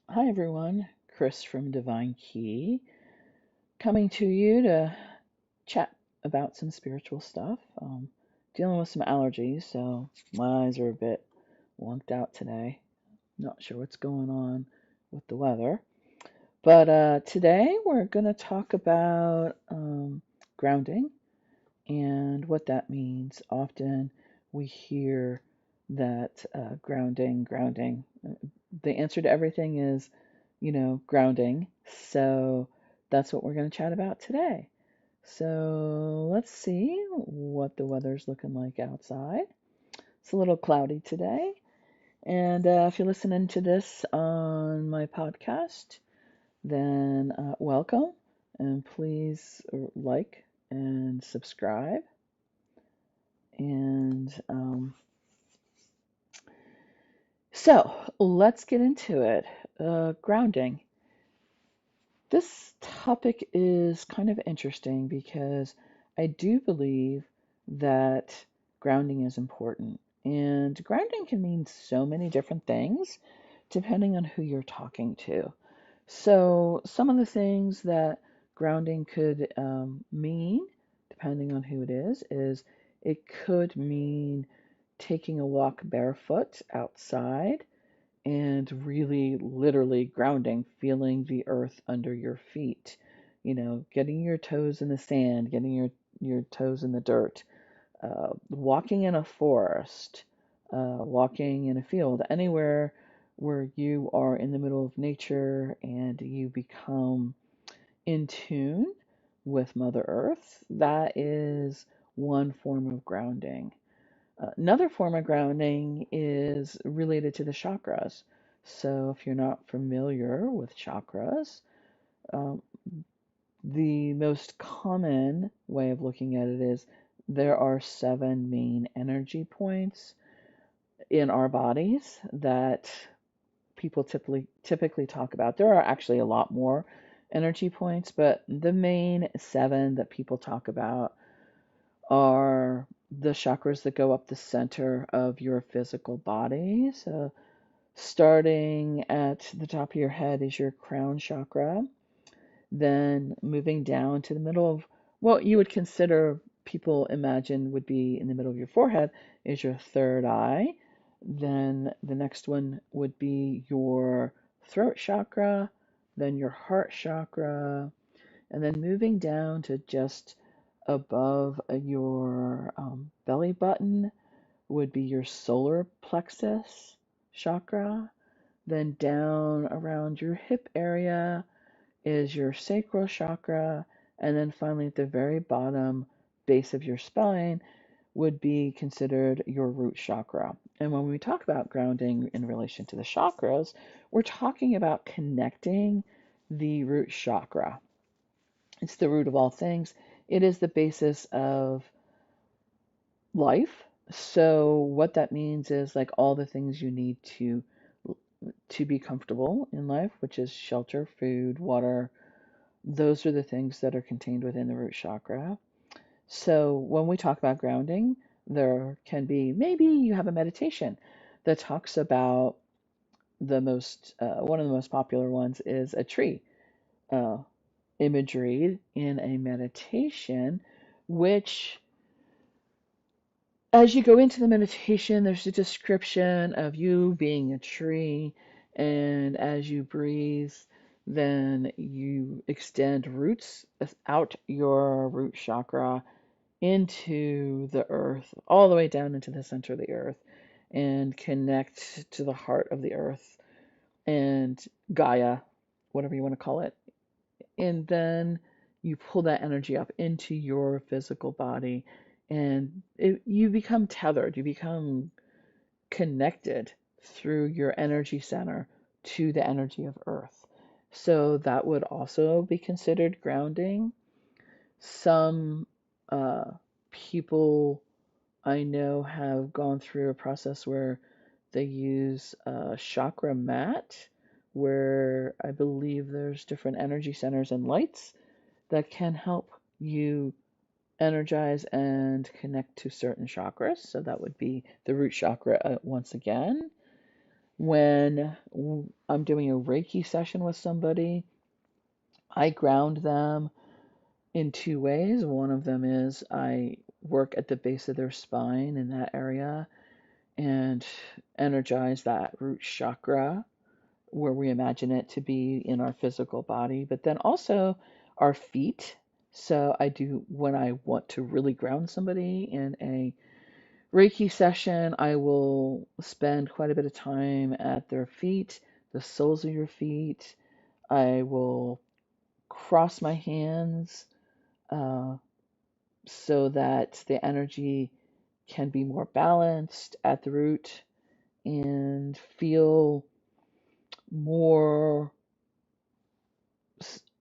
Hi everyone, Chris from Divine Key, coming to you to chat about some spiritual stuff. Dealing with some allergies, so my eyes are a bit lunked out today. Not sure what's going on with the weather. But today we're going to talk about grounding and what that means. Often we hear that grounding. The answer to everything is, grounding. So that's what we're going to chat about today. So let's see what the weather's looking like outside. It's a little cloudy today. And if you're listening to this on my podcast, then welcome and please like and subscribe. And so let's get into it. Grounding. This topic is kind of interesting because I do believe that grounding is important. And grounding can mean so many different things depending on who you're talking to. So, some of the things that grounding could mean, depending on who it is it could mean taking a walk barefoot outside and really literally grounding, feeling the earth under your feet, getting your toes in the sand, getting your toes in the dirt, walking in a forest, walking in a field, anywhere where you are in the middle of nature and you become in tune with Mother Earth. That is one form of grounding. Another form of grounding is related to the chakras. So, if you're not familiar with chakras, um, the most common way of looking at it is there are seven main energy points in our bodies that people typically talk about. There are actually a lot more energy points, but the main seven that people talk about are the chakras that go up the center of your physical body. So, starting at the top of your head is your crown chakra, then moving down to the middle of what you would consider people imagine would be in the middle of your forehead is your third eye. Then the next one would be your throat chakra, then your heart chakra, and then moving down to just above your belly button would be your solar plexus chakra. Then down around your hip area is your sacral chakra. And then finally, at the very bottom base of your spine would be considered your root chakra. And when we talk about grounding in relation to the chakras, we're talking about connecting the root chakra. It's the root of all things. It is the basis of life. So what that means is like all the things you need to be comfortable in life, which is shelter, food, water. Those are the things that are contained within the root chakra. So when we talk about grounding, there can be maybe you have a meditation that talks about the most one of the most popular ones is a tree uh, imagery in a meditation, which as you go into the meditation, there's a description of you being a tree, and as you breathe, then you extend roots out your root chakra into the earth, all the way down into the center of the earth, and connect to the heart of the earth and Gaia, whatever you want to call it. And then you pull that energy up into your physical body and you become tethered, you become connected through your energy center to the energy of earth. So that would also be considered grounding. Some uh, people I know have gone through a process where they use a chakra mat, where I believe there's different energy centers and lights that can help you energize and connect to certain chakras. So that would be the root chakra once again. When I'm doing a Reiki session with somebody, I ground them in two ways. One of them is I work at the base of their spine in that area and energize that root chakra where we imagine it to be in our physical body, but then also our feet. So I do, when I want to really ground somebody in a Reiki session, I will spend quite a bit of time at their feet, the soles of your feet. I will cross my hands uh, so that the energy can be more balanced at the root and feel more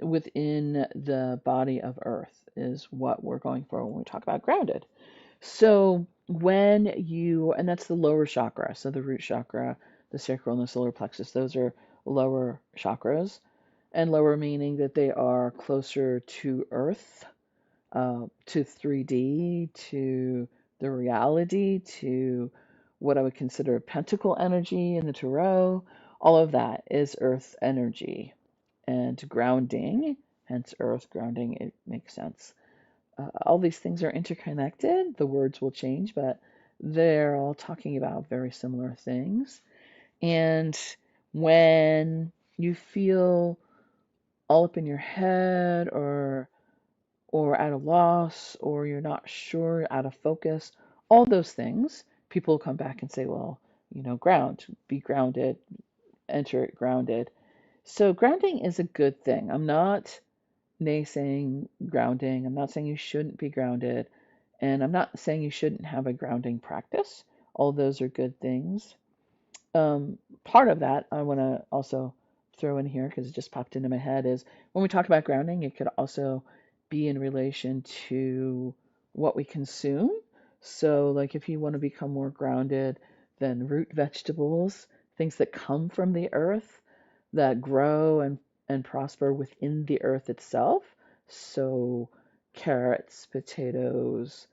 within the body of earth is what we're going for when we talk about grounded. So when you, and that's the lower chakra, so the root chakra, the sacral and the solar plexus, those are lower chakras, and lower meaning that they are closer to earth, to 3D, to the reality, to what I would consider pentacle energy in the tarot. All of that is earth energy and grounding, hence earth grounding, it makes sense. All these things are interconnected. The words will change, but they're all talking about very similar things. And when you feel all up in your head or at a loss or you're not sure, out of focus, all those things, people come back and say, well, ground, be grounded, enter it grounded. So grounding is a good thing. I'm not naysaying grounding. I'm not saying you shouldn't be grounded. And I'm not saying you shouldn't have a grounding practice. All those are good things. Part of that I want to also throw in here because it just popped into my head is when we talk about grounding, it could also be in relation to what we consume. So, like if you want to become more grounded, then root vegetables, things that come from the earth, that grow and prosper within the earth itself. So, carrots, potatoes,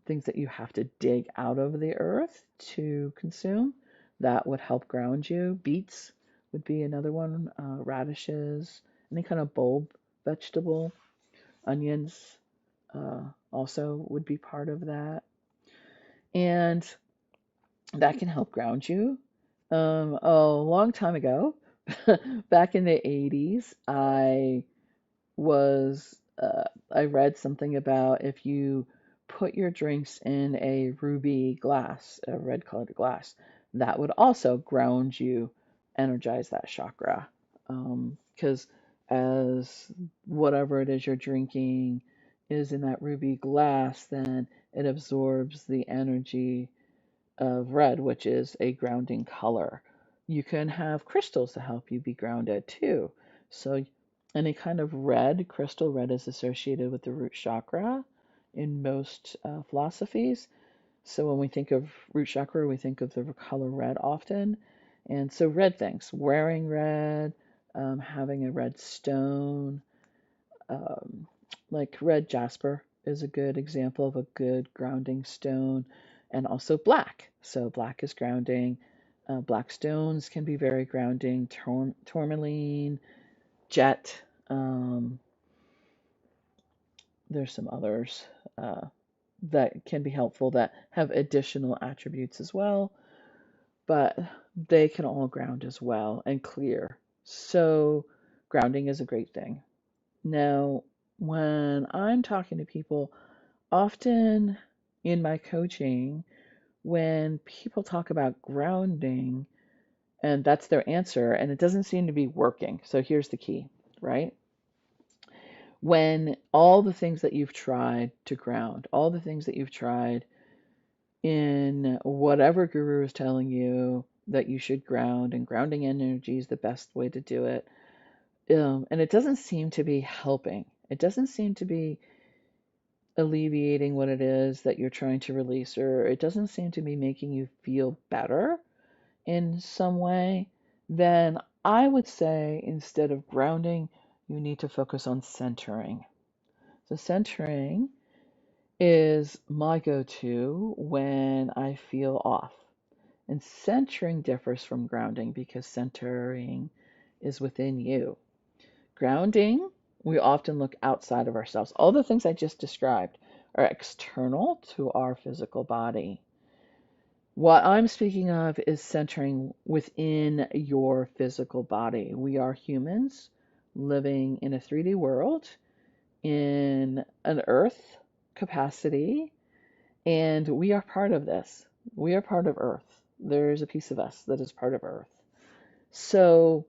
things that you have to dig out of the earth to consume, that would help ground you. Beets would be another one, radishes, any kind of bulb vegetable, onions also would be part of that. And that can help ground you. A long time ago, back in the 80s, was I read something about if you put your drinks in a ruby glass, a red colored glass, that would also ground you, energize that chakra. Because as whatever it is you're drinking is in that ruby glass, then it absorbs the energy of red, which is a grounding color. You can have crystals to help you be grounded too. So, any kind of red, crystal red is associated with the root chakra in most philosophies. So, when we think of root chakra, we think of the color red often. And so, red things, wearing red, having a red stone, um, like red jasper is a good example of a good grounding stone, and also black. So black is grounding. Black stones can be very grounding. Tourmaline, jet. Um, there's some others that can be helpful that have additional attributes as well, but they can all ground as well and clear. So grounding is a great thing. Now, when I'm talking to people, often in my coaching, when people talk about grounding and that's their answer, and it doesn't seem to be working. So here's the key, right? When all the things that you've tried to ground, all the things that you've tried in whatever guru is telling you that you should ground, and grounding energy is the best way to do it, and it doesn't seem to be helping. It doesn't seem to be alleviating what it is that you're trying to release, or it doesn't seem to be making you feel better in some way, then I would say instead of grounding, you need to focus on centering. So, centering is my go to when I feel off. And centering differs from grounding because centering is within you. Grounding, we often look outside of ourselves. All the things I just described are external to our physical body. What I'm speaking of is centering within your physical body. We are humans living in a 3D world in an earth capacity, and we are part of this. We are part of Earth. There's a piece of us that is part of Earth. So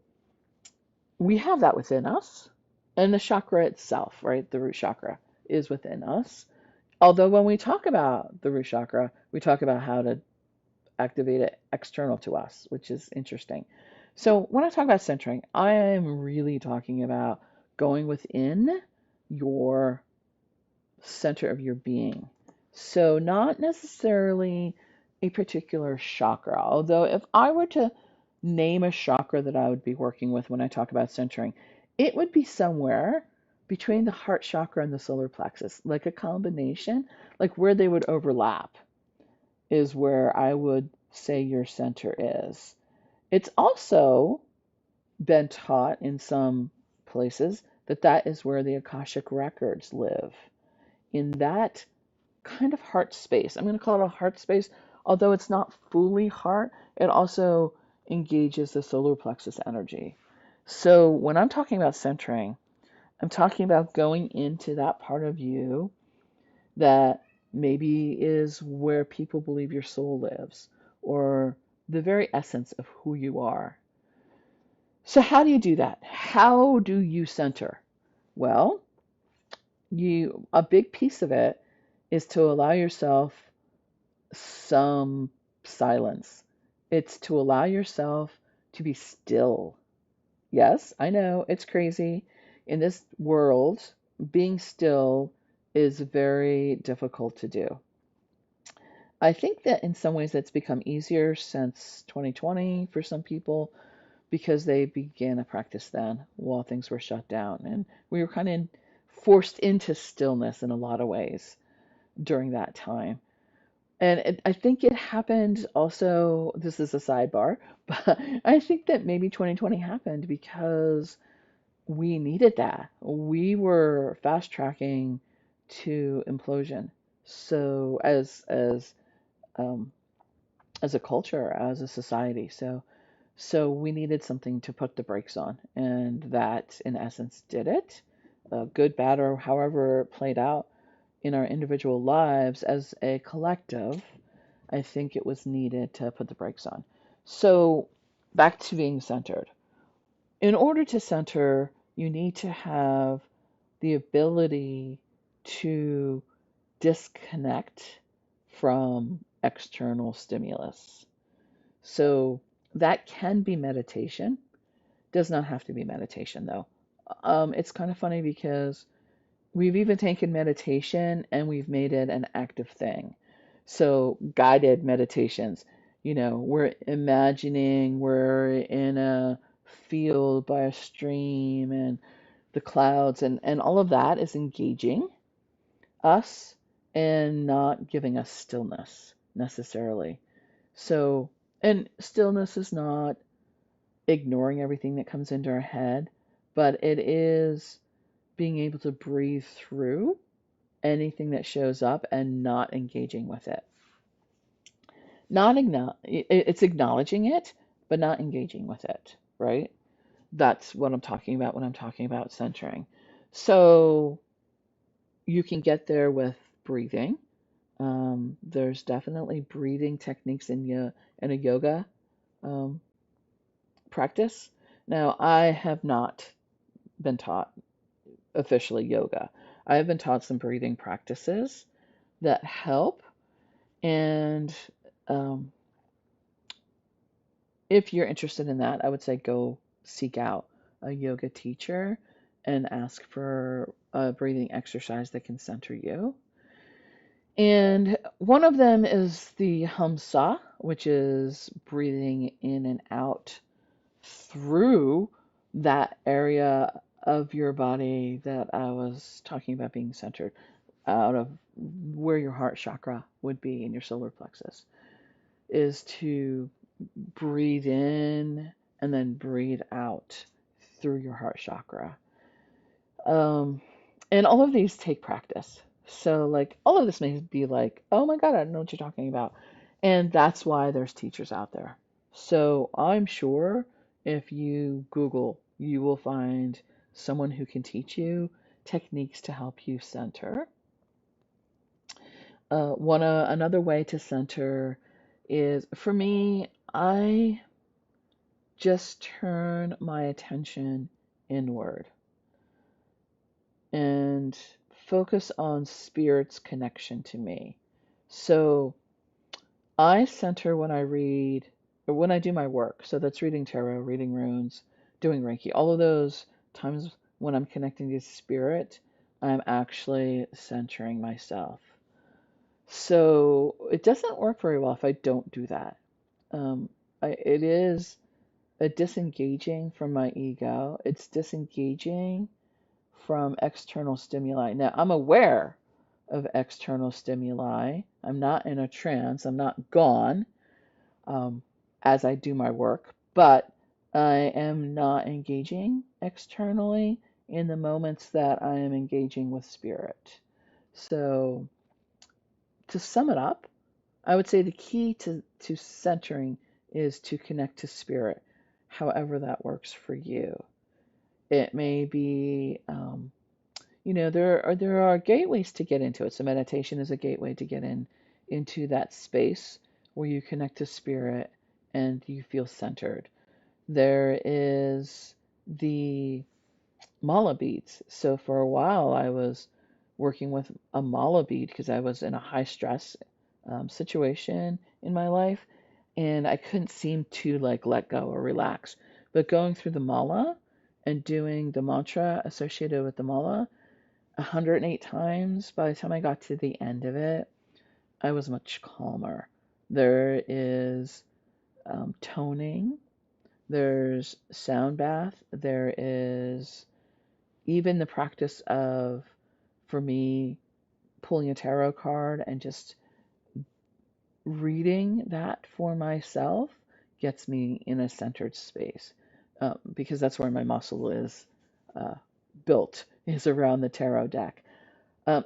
we have that within us. And the chakra itself, right, the root chakra, is within us. Although when we talk about the root chakra, we talk about how to activate it external to us, which is interesting. So when I talk about centering, I am really talking about going within your center of your being. So not necessarily a particular chakra, although if I were to name a chakra that I would be working with when I talk about centering, it would be somewhere between the heart chakra and the solar plexus, like a combination, like where they would overlap is where I would say your center is. It's also been taught in some places that that is where the Akashic records live, in that kind of heart space. I'm going to call it a heart space, although it's not fully heart, it also engages the solar plexus energy. So when I'm talking about centering, I'm talking about going into that part of you that maybe is where people believe your soul lives, or the very essence of who you are. So how do you do that? How do you center? Well, you a big piece of it is to allow yourself some silence. It's to allow yourself to be still. Yes, I know it's crazy. In this world, being still is very difficult to do. I think that in some ways that's become easier since 2020 for some people because they began a practice then while things were shut down. And we were kind of forced into stillness in a lot of ways during that time. And I think it happened also, this is a sidebar, but I think that maybe 2020 happened because we needed that. We were fast tracking to implosion. So um, as a culture, as a society, so we needed something to put the brakes on, and that in essence did it. Good, bad, or however it played out in our individual lives as a collective, I think it was needed to put the brakes on. So back to being centered. In order to center, you need to have the ability to disconnect from external stimulus. So that can be meditation. Does not have to be meditation though. It's kind of funny because we've even taken meditation and we've made it an active thing. So guided meditations, we're imagining we're in a field by a stream and the clouds, and all of that is engaging us and not giving us stillness necessarily. So, and stillness is not ignoring everything that comes into our head, but it is being able to breathe through anything that shows up and not engaging with it. Not it's acknowledging it, but not engaging with it, right? That's what I'm talking about when I'm talking about centering. So you can get there with breathing. There's definitely breathing techniques in a yoga um, practice. Now, I have not been taught officially yoga. I have been taught some breathing practices that help. And um, if you're interested in that, I would say go seek out a yoga teacher and ask for a breathing exercise that can center you. And one of them is the Hamsa, which is breathing in and out through that area of your body that I was talking about being centered out of where your heart chakra would be in your solar plexus. is to breathe in and then breathe out through your heart chakra. Um, and all of these take practice. So, like, all of this may be like, oh my God, I don't know what you're talking about. And that's why there's teachers out there. So, I'm sure if you Google, you will find someone who can teach you techniques to help you center. Another way to center is for me, I just turn my attention inward and focus on spirit's connection to me. So I center when I read or when I do my work. So that's reading tarot, reading runes, doing Reiki. All of those times when I'm connecting to spirit, I'm actually centering myself. So it doesn't work very well if I don't do that. Um, it is a disengaging from my ego. It's disengaging from external stimuli. Now, I'm aware of external stimuli. I'm not in a trance. I'm not gone um, as I do my work, but I am not engaging externally in the moments that I am engaging with spirit. So, to sum it up, I would say the key to centering is to connect to spirit, however that works for you. It may be there are gateways to get into it. So meditation is a gateway to get into that space where you connect to spirit and you feel centered. There is the mala beads. So for a while I was working with a mala bead because I was in a high stress situation in my life and I couldn't seem to like let go or relax. But going through the mala and doing the mantra associated with the mala 108 times, by the time I got to the end of it, I was much calmer. There is toning, there's sound bath, there is even the practice of, for me, pulling a tarot card and just reading that for myself gets me in a centered space because that's where my muscle is uh, built, is around the tarot deck.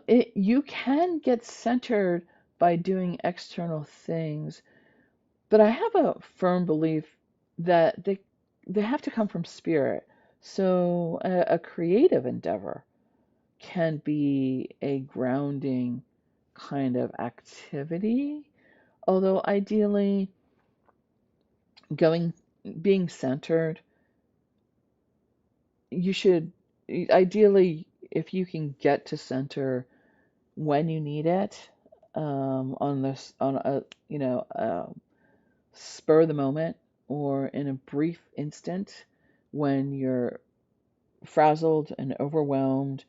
You can get centered by doing external things, but I have a firm belief that they have to come from spirit. So a creative endeavor can be a grounding kind of activity, although ideally going being centered, you should ideally if you can get to center when you need it on this on a spur of the moment or in a brief instant when you're frazzled and overwhelmed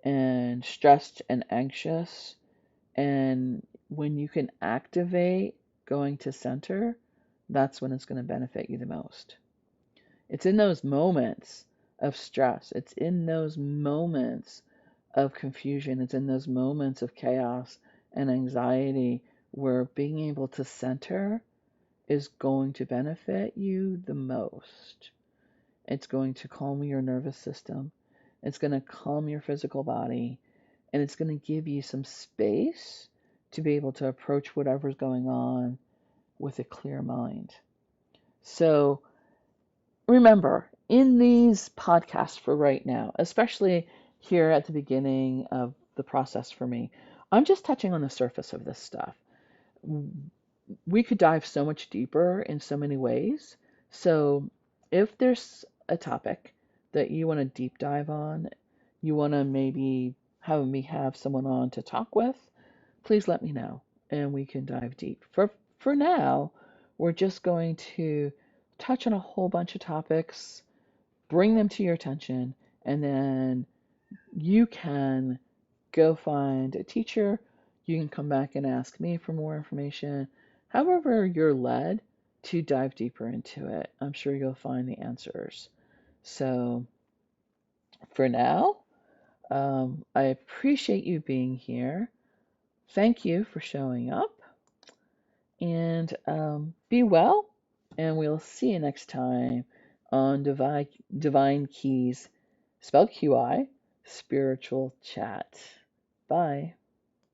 and stressed and anxious and when you can activate going to center, that's when it's going to benefit you the most. It's in those moments of stress, it's in those moments of confusion. It's in those moments of chaos and anxiety where being able to center is going to benefit you the most. It's going to calm your nervous system. It's going to calm your physical body. And it's going to give you some space to be able to approach whatever's going on with a clear mind. So remember, in these podcasts for right now, especially here at the beginning of the process for me, I'm just touching on the surface of this stuff. We could dive so much deeper in so many ways. So if there's a topic that you want to deep dive on, you want to maybe have me have someone on to talk with, please let me know and we can dive deep. For now, we're just going to touch on a whole bunch of topics, bring them to your attention, and then you can go find a teacher. You can come back and ask me for more information. However, you're led to dive deeper into it. I'm sure you'll find the answers. So, for now, I appreciate you being here. Thank you for showing up. And be well, and we'll see you next time on Divine Keys, spelled QI, Spiritual Chat. Bye.